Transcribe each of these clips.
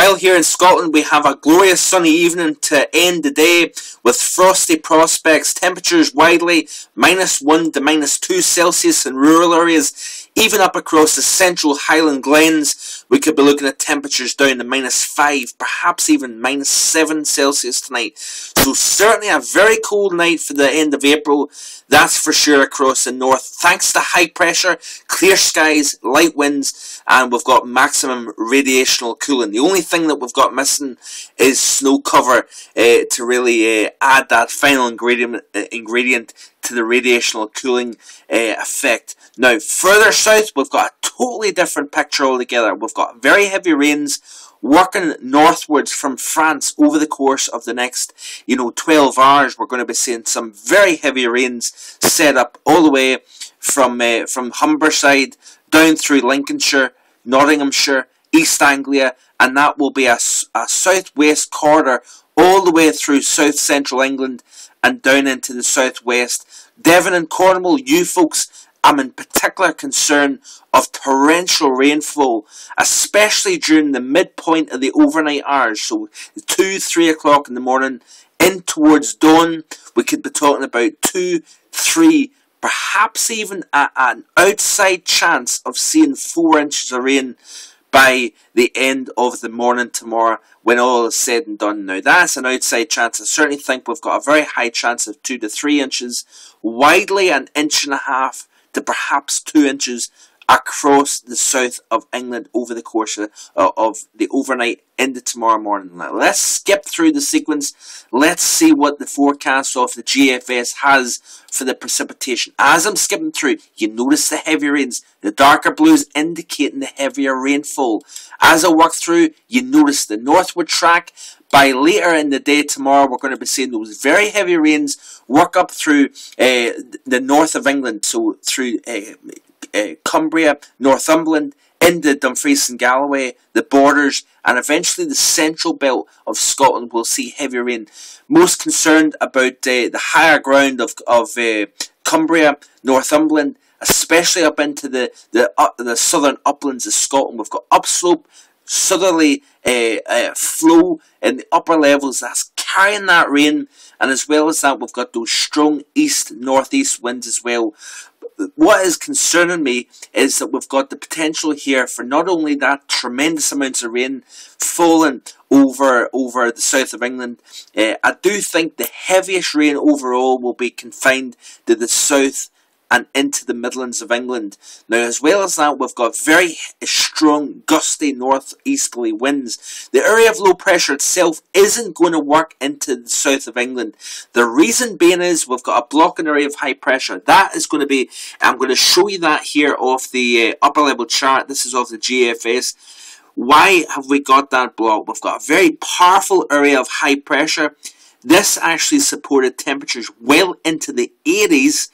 While here in Scotland we have a glorious sunny evening to end the day with frosty prospects, temperatures widely -1 to -2 Celsius in rural areas. Even up across the central Highland Glens we could be looking at temperatures down to -5, perhaps even -7 Celsius tonight. So certainly a very cold night for the end of April, that's for sure, across the north. Thanks to high pressure, clear skies, light winds, and we've got maximum radiational cooling. The only thing that we've got missing is snow cover to really add that final ingredient to the radiational cooling effect. Now, further south, we've got a totally different picture altogether. We've got very heavy rains working northwards from France over the course of the next 12 hours. We're going to be seeing some very heavy rains set up all the way from Humberside down through Lincolnshire, Nottinghamshire, East Anglia, and that will be a southwest corridor all the way through south central England and down into the southwest. Devon and Cornwall, you folks, I'm in particular concern of torrential rainfall, especially during the midpoint of the overnight hours, so 2-3 o'clock in the morning in towards dawn. We could be talking about 2-3, perhaps even an outside chance of seeing 4 inches of rain by the end of the morning tomorrow when all is said and done. Now that's an outside chance. I certainly think we've got a very high chance of 2 to 3 inches, widely 1.5 inches to perhaps 2 inches across the south of England over the course of the overnight into tomorrow morning. Now, let's skip through the sequence. Let's see what the forecast of the GFS has for the precipitation. As I'm skipping through, you notice the heavy rains, the darker blues indicating the heavier rainfall. As I work through, you notice the northward track. By later in the day tomorrow, we're going to be seeing those very heavy rains work up through the north of England, so through Cumbria, Northumberland, into Dumfries and Galloway, the borders, and eventually the central belt of Scotland will see heavy rain. Most concerned about the higher ground of Cumbria, Northumberland, especially up into the southern uplands of Scotland. We've got upslope, southerly flow in the upper levels that's carrying that rain, and as well as that we've got those strong east-northeast winds as well. What is concerning me is that we've got the potential here for not only that tremendous amounts of rain falling over the south of England. I do think the heaviest rain overall will be confined to the south and into the Midlands of England. Now, as well as that, we've got very strong, gusty northeasterly winds. The area of low pressure itself isn't going to work into the south of England. The reason being is we've got a blocking area of high pressure. That is going to be, I'm going to show you that here off the upper level chart. This is off the GFS. Why have we got that block? We've got a very powerful area of high pressure. This actually supported temperatures well into the 80s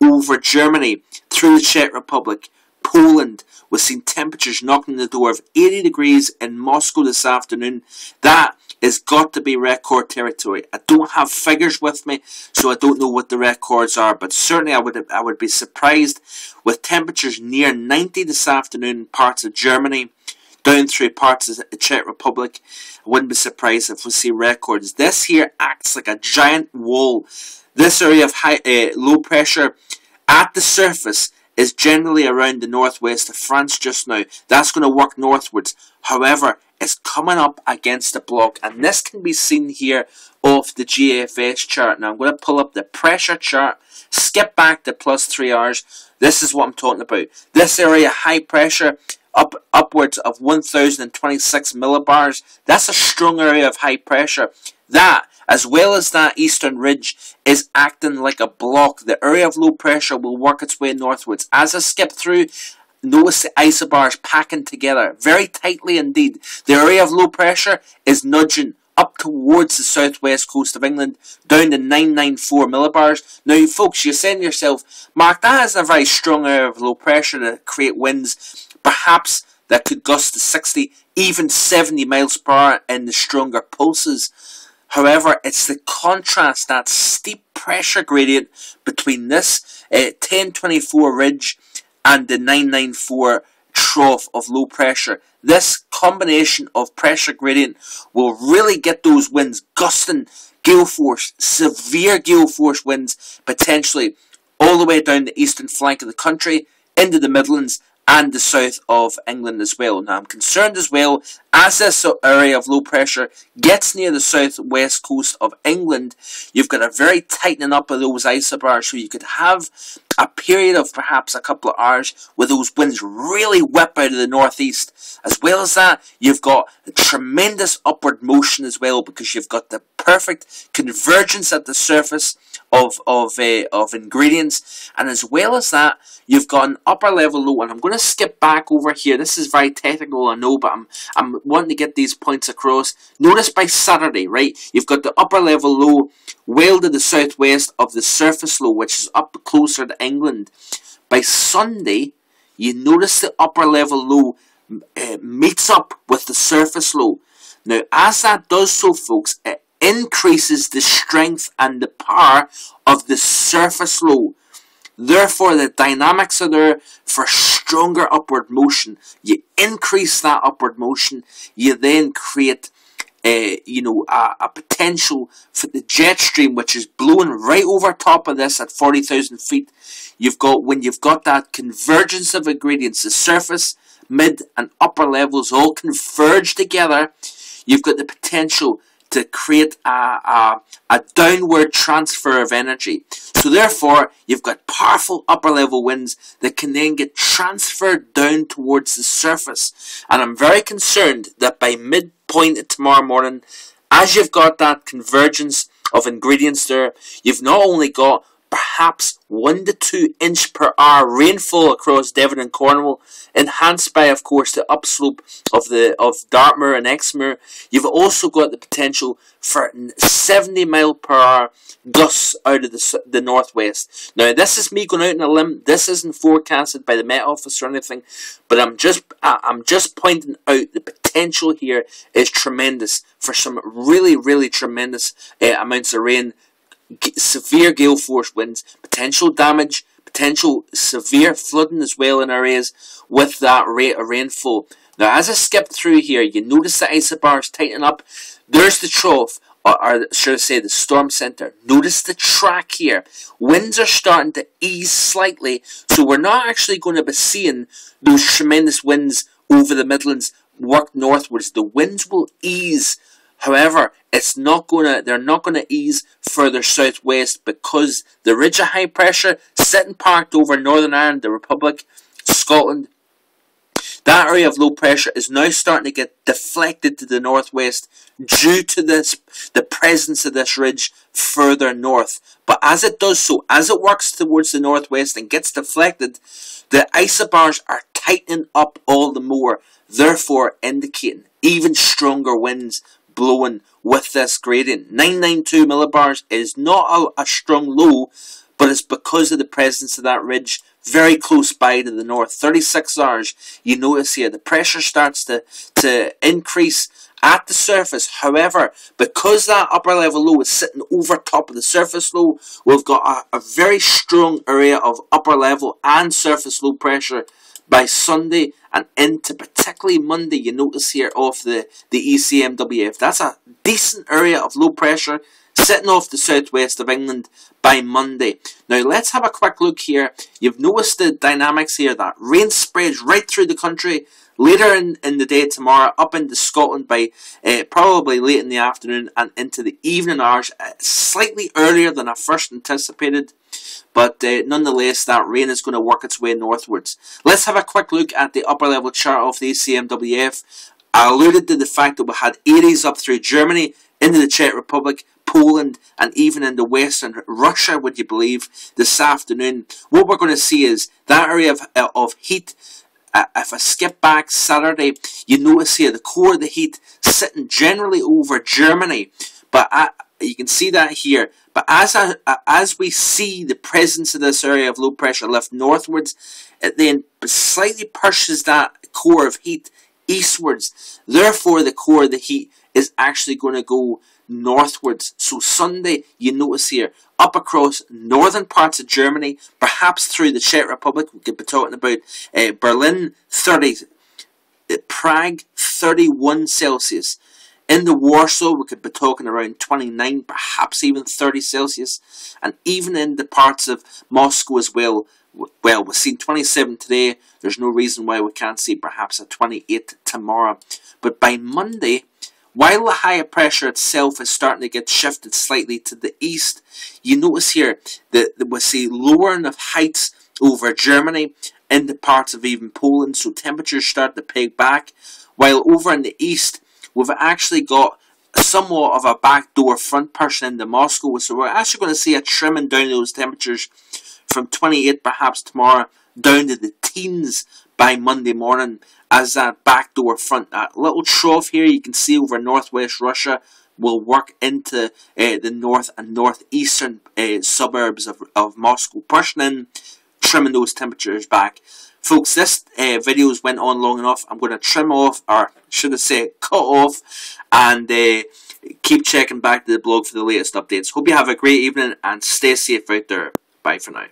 over Germany, through the Czech Republic, Poland. We've seen temperatures knocking on the door of 80 degrees in Moscow this afternoon. That has got to be record territory. I don't have figures with me, so I don't know what the records are, but certainly I would be surprised with temperatures near 90 this afternoon in parts of Germany, down through parts of the Czech Republic. I wouldn't be surprised if we see records. This here acts like a giant wall. This area of low pressure at the surface is generally around the northwest of France just now. That's going to work northwards. However, it's coming up against a block, and this can be seen here off the GFS chart. Now I'm going to pull up the pressure chart, skip back to +3 hours. This is what I'm talking about. This area, high pressure, upwards of 1026 millibars. That's a strong area of high pressure. That, as well as that eastern ridge, is acting like a block. The area of low pressure will work its way northwards. As I skip through, notice the isobars packing together very tightly indeed. The area of low pressure is nudging up towards the southwest coast of England, down to 994 millibars. Now, folks, you're saying to yourself, Mark, that isn't a very strong area of low pressure to create winds, perhaps that could gust to 60, even 70 miles per hour in the stronger pulses. However, it's the contrast, that steep pressure gradient between this 1024 ridge and the 994 trough of low pressure. This combination of pressure gradient will really get those winds gusting, gale force, severe gale force winds, potentially all the way down the eastern flank of the country, into the Midlands and the south of England as well. Now I'm concerned as well, as this area of low pressure gets near the southwest coast of England, you've got a very tightening up of those isobars, so you could have a period of perhaps a couple of hours where those winds really whip out of the northeast. As well as that, you've got a tremendous upward motion as well, because you've got the perfect convergence at the surface of ingredients, and as well as that, you've got an upper level low. And I'm going to skip back over here. This is very technical, I know, but I'm wanting to get these points across. Notice by Saturday, right, you've got the upper level low well to the southwest of the surface low, which is up closer to England. By Sunday, you notice the upper level low meets up with the surface low. Now, as that does so, folks, it increases the strength and the power of the surface low. Therefore, the dynamics are there for stronger upward motion. You increase that upward motion, you then create a potential for the jet stream, which is blowing right over top of this at 40,000 feet. When you've got that convergence of ingredients, the surface, mid and upper levels all converge together, you've got the potential to create a downward transfer of energy. So therefore, you've got powerful upper level winds that can then get transferred down towards the surface. And I'm very concerned that by midpoint of tomorrow morning, as you've got that convergence of ingredients there, you've not only got perhaps 1 to 2 inch per hour rainfall across Devon and Cornwall, enhanced by, of course, the upslope of Dartmoor and Exmoor. You've also got the potential for 70 mile per hour gusts out of the northwest. Now, this is me going out on a limb. This isn't forecasted by the Met Office or anything, but I'm just pointing out the potential here is tremendous for some really, really tremendous amounts of rain. Severe gale force winds, potential damage, potential severe flooding as well in areas with that rate of rainfall. Now, as I skip through here, you notice the isobars tighten up. There's the trough, or should I say the storm centre. Notice the track here. Winds are starting to ease slightly, so we're not actually going to be seeing those tremendous winds over the Midlands work northwards. The winds will ease. However, they're not going to ease further southwest, because the ridge of high pressure sitting parked over Northern Ireland, the Republic, Scotland, that area of low pressure is now starting to get deflected to the northwest due to the presence of this ridge further north. But as it does so, as it works towards the northwest and gets deflected, the isobars are tightening up all the more, therefore indicating even stronger winds blowing with this gradient. 992 millibars is not a strong low, but it's because of the presence of that ridge very close by to the north. 36 hours, you notice here the pressure starts to increase at the surface. However, because that upper level low is sitting over top of the surface low, we've got a very strong area of upper level and surface low pressure by Sunday and into particularly Monday. You notice here off the ECMWF. That's a decent area of low pressure sitting off the southwest of England by Monday. Now let's have a quick look here. You've noticed the dynamics here. That rain spreads right through the country. Later in the day tomorrow, up into Scotland by probably late in the afternoon and into the evening hours, slightly earlier than I first anticipated. But nonetheless, that rain is going to work its way northwards. Let's have a quick look at the upper level chart of the ECMWF. I alluded to the fact that we had areas up through Germany, into the Czech Republic, Poland, and even into western Russia, would you believe, this afternoon. What we're going to see is that area of heat. If I skip back Saturday, you notice here the core of the heat sitting generally over Germany. But you can see that here. But as we see the presence of this area of low pressure lift northwards, it then slightly pushes that core of heat eastwards. Therefore, the core of the heat is actually going to go northwards. So Sunday, you notice here, up across northern parts of Germany, perhaps through the Czech Republic, we could be talking about Berlin 30, Prague 31 Celsius. In the Warsaw, we could be talking around 29, perhaps even 30 Celsius. And even in the parts of Moscow as well, we've seen 27 today. There's no reason why we can't see perhaps a 28 tomorrow. But by Monday, while the higher pressure itself is starting to get shifted slightly to the east, you notice here that we see lowering of heights over Germany, in the parts of even Poland, so temperatures start to peg back, while over in the east, we've actually got somewhat of a backdoor front pushing into Moscow, so we're actually going to see a trimming down those temperatures from 28 perhaps tomorrow down to the teens by Monday morning, as that backdoor front, that little trough here you can see over northwest Russia, will work into the north and northeastern suburbs of Moscow, pushing in, trimming those temperatures back. Folks, this video's went on long enough. I'm going to trim off, or should I say cut off, and keep checking back to the blog for the latest updates. Hope you have a great evening and stay safe out there. Bye for now.